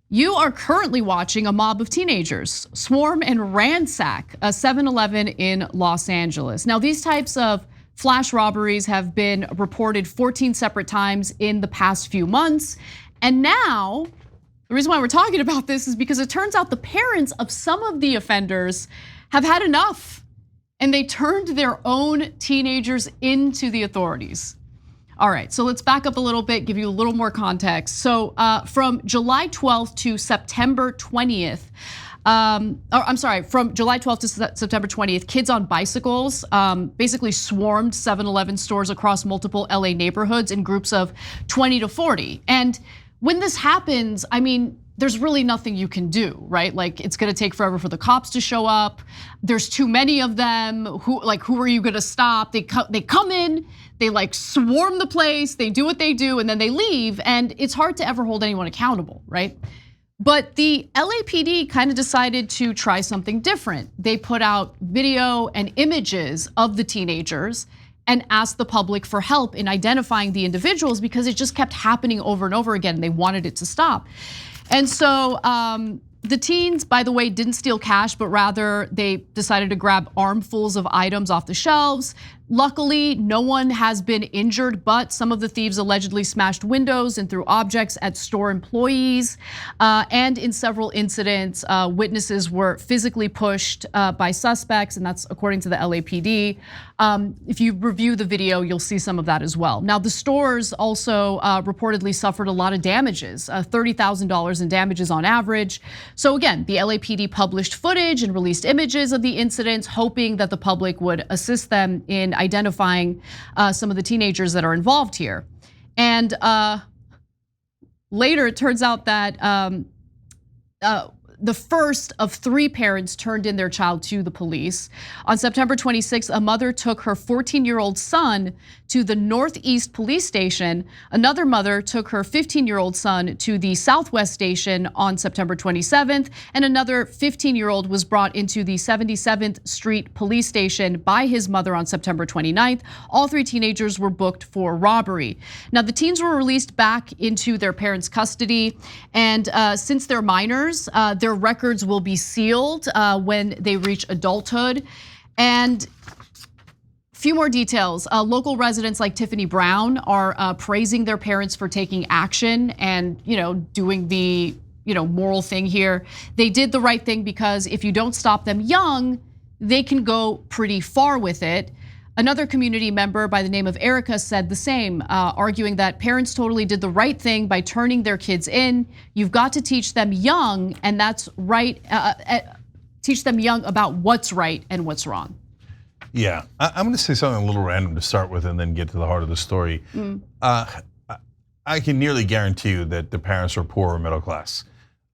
You are currently watching a mob of teenagers swarm and ransack a 7-Eleven in Los Angeles. Now, these types of flash robberies have been reported 14 separate times in the past few months. And now, the reason why we're talking about this is because it turns out the parents of some of the offenders have had enough, and they turned their own teenagers into the authorities. All right, so let's back up a little bit, give you a little more context. So from July 12th to September 20th, from July 12th to September 20th, kids on bicycles basically swarmed 7-Eleven stores across multiple LA neighborhoods in groups of 20 to 40. And when this happens, I mean, there's really nothing you can do, right? Like, it's gonna take forever for the cops to show up. There's too many of them. Who are you gonna stop? They come in, they like swarm the place, they do what they do, and then they leave. And it's hard to ever hold anyone accountable, right? But the LAPD kind of decided to try something different. They put out video and images of the teenagers and asked the public for help in identifying the individuals because it just kept happening over and over again. And they wanted it to stop. And so the teens, by the way, didn't steal cash, but rather they decided to grab armfuls of items off the shelves. Luckily, no one has been injured, but some of the thieves allegedly smashed windows and threw objects at store employees. And in several incidents, witnesses were physically pushed by suspects, and that's according to the LAPD. If you review the video, you'll see some of that as well. Now, the stores also reportedly suffered a lot of damages, $30,000 in damages on average. So again, the LAPD published footage and released images of the incidents, hoping that the public would assist them in identifying some of the teenagers that are involved here. And later, it turns out that the first of 3 parents turned in their child to the police. On September 26th, a mother took her 14-year-old son to the Northeast Police Station. Another mother took her 15-year-old son to the Southwest Station on September 27th, and another 15-year-old was brought into the 77th Street Police Station by his mother on September 29th. All 3 teenagers were booked for robbery. Now, the teens were released back into their parents' custody, and since they're minors, their records will be sealed when they reach adulthood. And few more details. Local residents like Tiffany Brown are praising their parents for taking action and doing the moral thing here. They did the right thing because if you don't stop them young, they can go pretty far with it. Another community member by the name of Erica said the same, arguing that parents totally did the right thing by turning their kids in. You've got to teach them young, and that's right. Teach them young about what's right and what's wrong. Yeah, I'm gonna say something a little random to start with and then get to the heart of the story. I can nearly guarantee you that the parents are poor or middle class.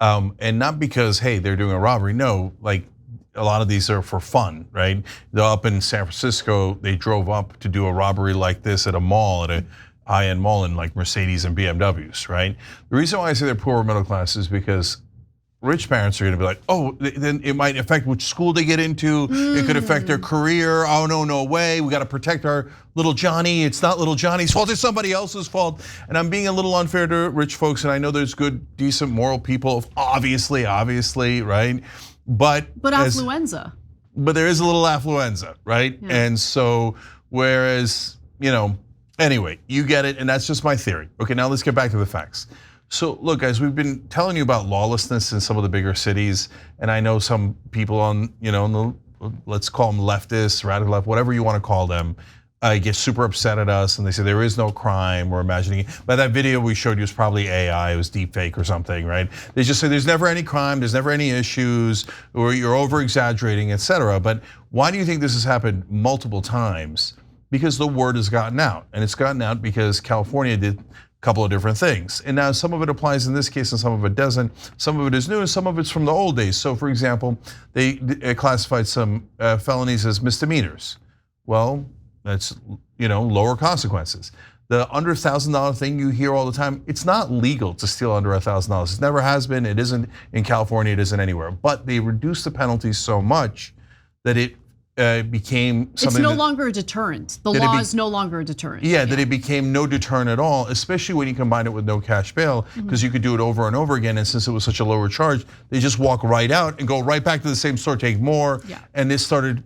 And not because, hey, they're doing a robbery. No, like a lot of these are for fun, right? They're up in San Francisco, they drove up to do a robbery like this at a mall, at a high-end mall in like Mercedes and BMWs, right? The reason why I say they're poor or middle class is because rich parents are gonna be like, oh, then it might affect which school they get into. It could affect their career. Oh, no way. We gotta protect our little Johnny. It's not little Johnny's fault, it's somebody else's fault. And I'm being a little unfair to rich folks, and I know there's good, decent, moral people, obviously, right? But affluenza. But there is a little affluenza, right? Yeah. And so, whereas, anyway, you get it, and that's just my theory. Okay, now let's get back to the facts. So look, guys, we've been telling you about lawlessness in some of the bigger cities, and I know some people on, let's call them leftists, radical left, whatever you want to call them, get super upset at us, and they say there is no crime. We're imagining it. But that video we showed you was probably AI, it was deep fake or something, right? They just say there's never any crime, there's never any issues, or you're over exaggerating, etc. But why do you think this has happened multiple times? Because the word has gotten out, and it's gotten out because California did couple of different things. And now some of it applies in this case and some of it doesn't. Some of it is new and some of it's from the old days. So for example, they classified some felonies as misdemeanors. Well, that's lower consequences. The under $1,000 thing you hear all the time, it's not legal to steal under $1,000. It never has been, it isn't in California, it isn't anywhere. But they reduced the penalties so much that it became something. It's no longer a deterrent. The law is no longer a deterrent. Yeah, that it became no deterrent at all, especially when you combine it with no cash bail, because you could do it over and over again. And since it was such a lower charge, they just walk right out and go right back to the same store, take more. Yeah. And this started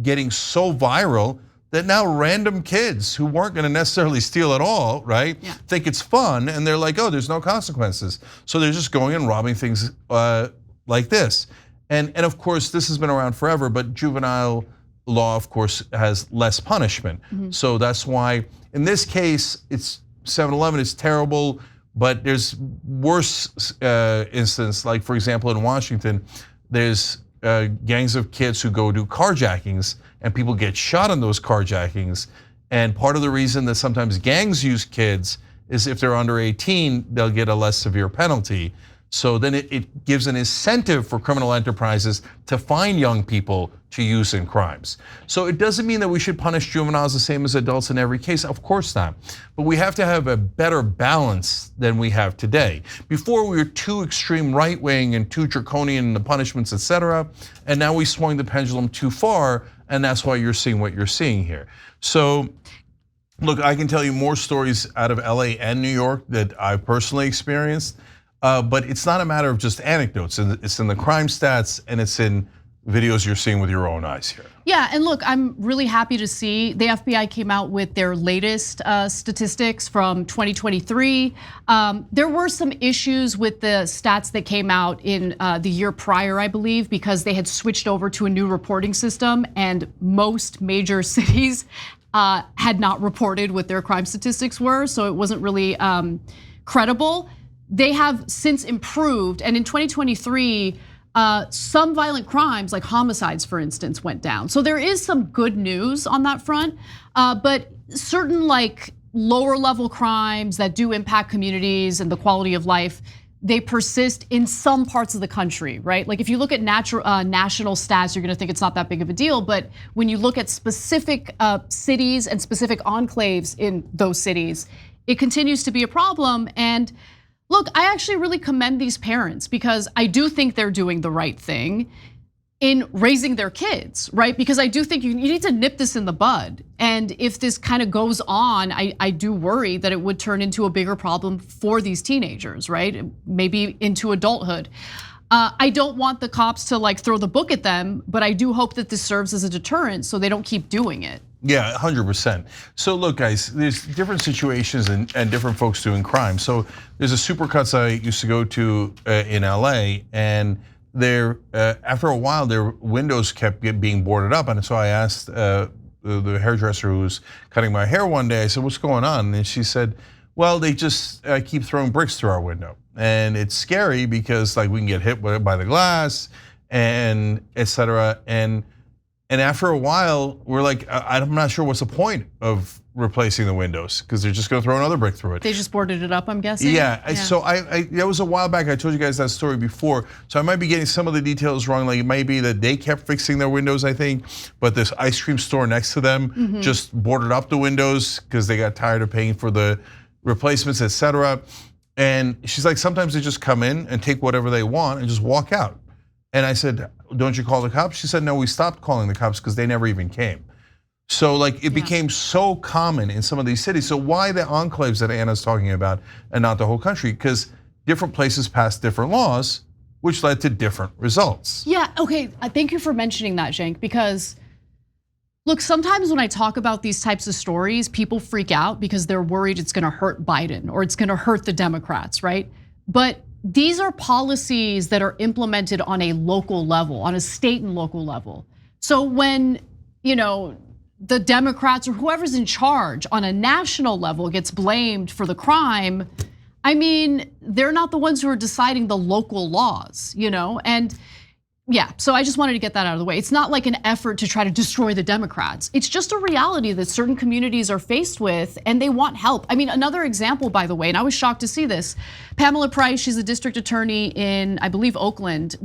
getting so viral that now random kids who weren't going to necessarily steal at all, right, think it's fun, and they're like, oh, there's no consequences. So they're just going and robbing things like this. And of course, this has been around forever, but juvenile law, of course, has less punishment. So that's why, in this case, it's 7-Eleven is terrible, but there's worse instances. Like, for example, in Washington, there's gangs of kids who go do carjackings, and people get shot in those carjackings. And part of the reason that sometimes gangs use kids is if they're under 18, they'll get a less severe penalty. So then it gives an incentive for criminal enterprises to find young people to use in crimes. So it doesn't mean that we should punish juveniles the same as adults in every case, of course not. But we have to have a better balance than we have today. Before we were too extreme right-wing and too draconian in the punishments, etc. And now we swung the pendulum too far, and that's why you're seeing what you're seeing here. So look, I can tell you more stories out of LA and New York that I've personally experienced. But it's not a matter of just anecdotes. It's in the crime stats, and it's in videos you're seeing with your own eyes here. Yeah, and look, I'm really happy to see the FBI came out with their latest statistics from 2023. There were some issues with the stats that came out in the year prior, I believe, because they had switched over to a new reporting system, and most major cities had not reported what their crime statistics were, so it wasn't really credible. They have since improved, and in 2023, some violent crimes like homicides, for instance, went down. So there is some good news on that front, but certain like lower level crimes that do impact communities and the quality of life, they persist in some parts of the country, right? Like if you look at national stats, you're gonna think it's not that big of a deal, but when you look at specific cities and specific enclaves in those cities, it continues to be a problem. And look, I actually really commend these parents because I do think they're doing the right thing in raising their kids, right? Because I do think you need to nip this in the bud. And if this kind of goes on, I do worry that it would turn into a bigger problem for these teenagers, right? Maybe into adulthood. I don't want the cops to like throw the book at them, but I do hope that this serves as a deterrent so they don't keep doing it. Yeah, 100%. So look, guys, there's different situations and different folks doing crime. So there's a Supercuts I used to go to in LA, and after a while, their windows kept being boarded up. And so I asked the hairdresser who was cutting my hair one day, I said, what's going on? And she said, well, they just keep throwing bricks through our window. And it's scary because like we can get hit by the glass and etc. And after a while, we're like, I'm not sure what's the point of replacing the windows because they're just going to throw another brick through it. They just boarded it up, I'm guessing. Yeah. So that was a while back. I told you guys that story before. So I might be getting some of the details wrong. Like it might be that they kept fixing their windows, I think, but this ice cream store next to them just boarded up the windows because they got tired of paying for the replacements, etc. And she's like, sometimes they just come in and take whatever they want and just walk out. And I said, don't you call the cops? She said, no, we stopped calling the cops because they never even came. So like it became so common in some of these cities. So why the enclaves that Anna's talking about and not the whole country? Because different places passed different laws, which led to different results. Yeah, okay, thank you for mentioning that, Cenk, because look, sometimes when I talk about these types of stories, people freak out because they're worried it's gonna hurt Biden or it's gonna hurt the Democrats, right? But these are policies that are implemented on a local level, on a state and local level. So when, the Democrats or whoever's in charge on a national level gets blamed for the crime, I mean, they're not the ones who are deciding the local laws, and yeah, so I just wanted to get that out of the way. It's not like an effort to try to destroy the Democrats. It's just a reality that certain communities are faced with and they want help. I mean, another example, by the way, and I was shocked to see this, Pamela Price, she's a district attorney in, I believe, Oakland,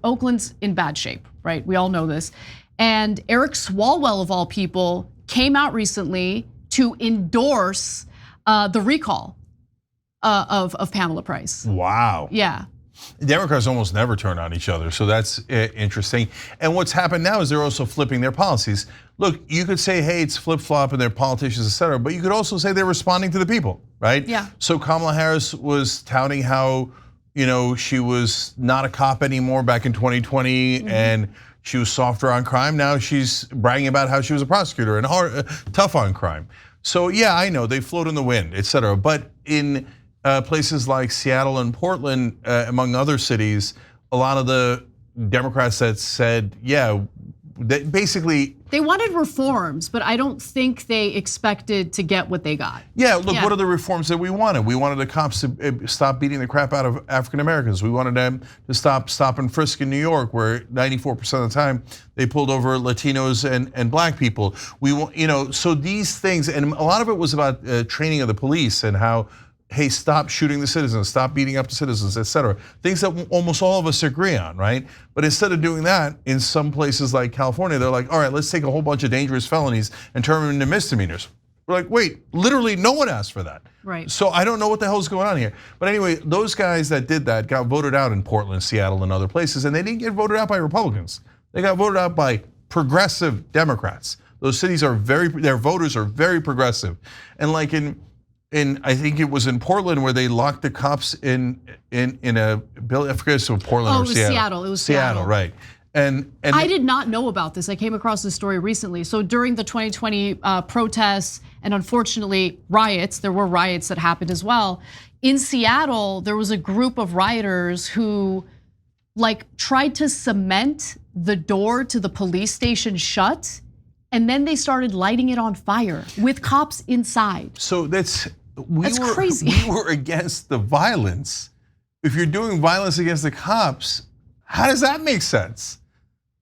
Oakland's in bad shape, right? We all know this. And Eric Swalwell, of all people, came out recently to endorse the recall of Pamela Price. Wow. Yeah. Democrats almost never turn on each other, so that's interesting. And what's happened now is they're also flipping their policies. Look, you could say, hey, it's flip-flop and they're politicians, et cetera, but you could also say they're responding to the people, right? Yeah. So Kamala Harris was touting how, she was not a cop anymore back in 2020, and she was softer on crime. Now she's bragging about how she was a prosecutor and tough on crime. So yeah, I know they float in the wind, et cetera, but in places like Seattle and Portland, among other cities, a lot of the Democrats that said, yeah, basically they wanted reforms, but I don't think they expected to get what they got. Yeah, look, what are the reforms that we wanted? We wanted the cops to stop beating the crap out of African Americans. We wanted them to stop and frisk in New York, where 94% of the time they pulled over Latinos and black people. So these things, and a lot of it was about training of the police and how, hey, stop shooting the citizens, stop beating up the citizens, et cetera. Things that almost all of us agree on, right? But instead of doing that, in some places like California, they're like, all right, let's take a whole bunch of dangerous felonies and turn them into misdemeanors. We're like, wait, literally no one asked for that. Right. So I don't know what the hell's going on here. But anyway, those guys that did that got voted out in Portland, Seattle, and other places, and they didn't get voted out by Republicans. They got voted out by progressive Democrats. Those cities are their voters are very progressive. And like I think it was in Portland where they locked the cops in a building. I forget if it was Portland or Seattle. It was Seattle, right? And I did not know about this. I came across this story recently. So during the 2020 protests and unfortunately riots, there were riots that happened as well. In Seattle, there was a group of rioters who tried to cement the door to the police station shut, and then they started lighting it on fire with cops inside. So that's crazy. We were against the violence. If you're doing violence against the cops, how does that make sense?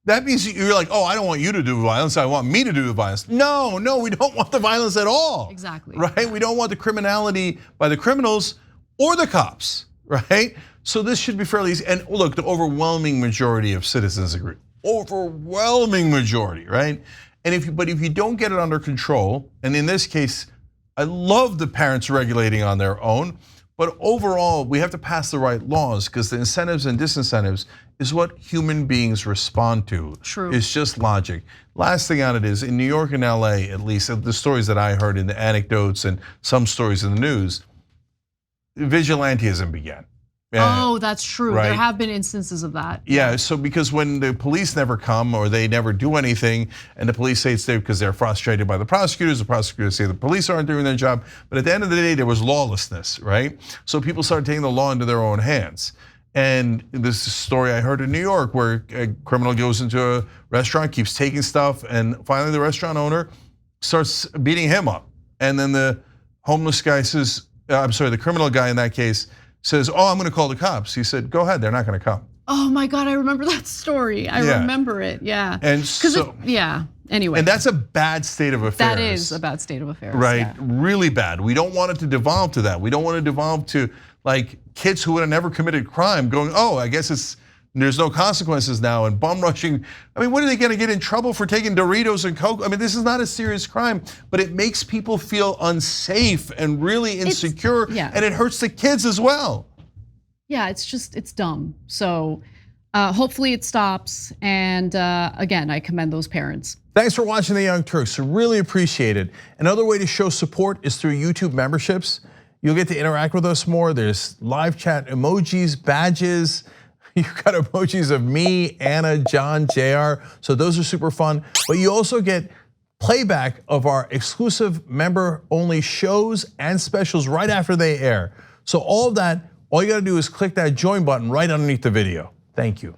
That means you're like, oh, I don't want you to do violence, I want me to do the violence. No, we don't want the violence at all. Exactly. Right? We don't want the criminality by the criminals or the cops, right? So this should be fairly easy. And look, the overwhelming majority of citizens agree. Overwhelming majority, right? And but if you don't get it under control, and in this case, I love the parents regulating on their own, but overall, we have to pass the right laws because the incentives and disincentives is what human beings respond to. True. It's just logic. Last thing on it is, in New York and LA, at least the stories that I heard in the anecdotes and some stories in the news, vigilantism began. Oh, that's true. Right. There have been instances of that. Yeah, so because when the police never come or they never do anything, and the police say it's there because they're frustrated by the prosecutors say the police aren't doing their job, but at the end of the day, there was lawlessness, right? So people started taking the law into their own hands. And this is a story I heard in New York where a criminal goes into a restaurant, keeps taking stuff, and finally the restaurant owner starts beating him up. And then the homeless guy says, the criminal guy in that case says, oh, I'm gonna call the cops. He said, go ahead, they're not gonna come. Oh my God, I remember that story. I remember it, yeah. And so, anyway. And that's a bad state of affairs. That is a bad state of affairs. Right, yeah. Really bad. We don't want it to devolve to that. We don't want to devolve to kids who would have never committed crime going, oh, I guess there's no consequences now, and bum rushing. I mean, what are they gonna get in trouble for taking Doritos and Coke? I mean, this is not a serious crime, but it makes people feel unsafe and really insecure, and it hurts the kids as well. Yeah, it's dumb. So hopefully it stops, and again, I commend those parents. Thanks for watching The Young Turks, really appreciate it. Another way to show support is through YouTube memberships. You'll get to interact with us more. There's live chat emojis, badges. You've got emojis of me, Anna, John, JR, so those are super fun. But you also get playback of our exclusive member-only shows and specials right after they air. So all of that, all you gotta do is click that join button right underneath the video. Thank you.